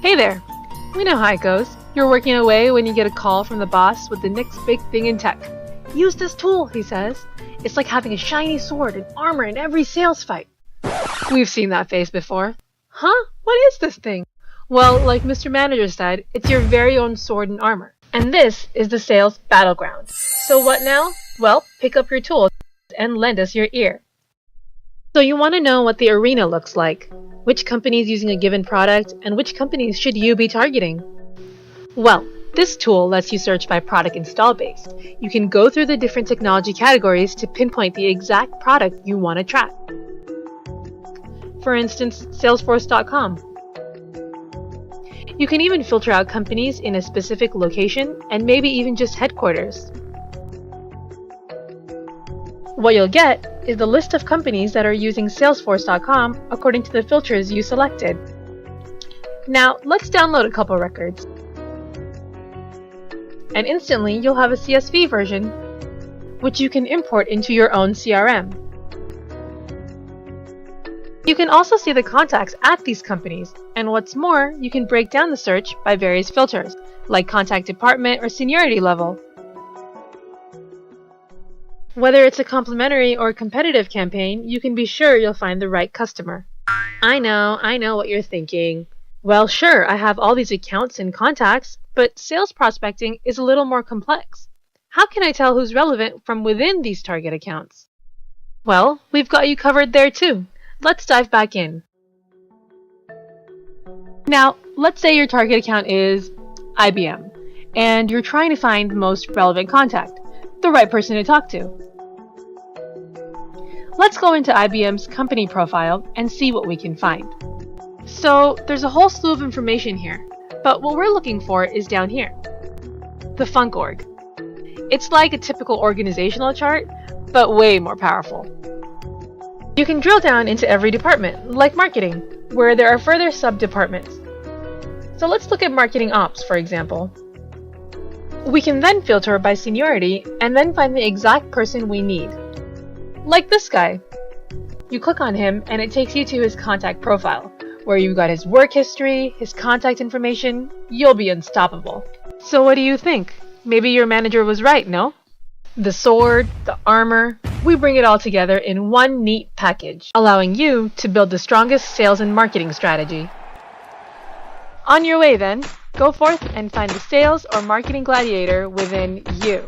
Hey there! We know how it goes. You're working away when you get a call from the boss with the next big thing in tech. Use this tool, he says. It's like having a shiny sword and armor in every sales fight. We've seen that face before. Huh? What is this thing? Well, like Mr. Manager said, it's your very own sword and armor. And this is the sales battleground. So what now? Well, pick up your tools and lend us your ear. So you want to know what the arena looks like. Which companies using a given product, and which companies should you be targeting? Well, this tool lets you search by product install base. You can go through the different technology categories to pinpoint the exact product you want to track. For instance, Salesforce.com. You can even filter out companies in a specific location and maybe even just headquarters. What you'll get is the list of companies that are using Salesforce.com according to the filters you selected. Now, let's download a couple records. And instantly, you'll have a CSV version, which you can import into your own CRM. You can also see the contacts at these companies, and what's more, you can break down the search by various filters, like contact department or seniority level. Whether it's a complimentary or competitive campaign, you can be sure you'll find the right customer. I know what you're thinking. Well, sure, I have all these accounts and contacts, but sales prospecting is a little more complex. How can I tell who's relevant from within these target accounts? Well, we've got you covered there too. Let's dive back in. Now, let's say your target account is IBM, and you're trying to find the most relevant contact, the right person to talk to. Let's go into IBM's company profile and see what we can find. So, there's a whole slew of information here, but what we're looking for is down here, the FuncOrg. It's like a typical organizational chart, but way more powerful. You can drill down into every department, like marketing, where there are further sub-departments. So let's look at marketing ops, for example. We can then filter by seniority and then find the exact person we need. Like this guy. You click on him and it takes you to his contact profile, where you've got his work history, his contact information. You'll be unstoppable. So what do you think? Maybe your manager was right, no? The sword, the armor, we bring it all together in one neat package, allowing you to build the strongest sales and marketing strategy. On your way then, go forth and find the sales or marketing gladiator within you.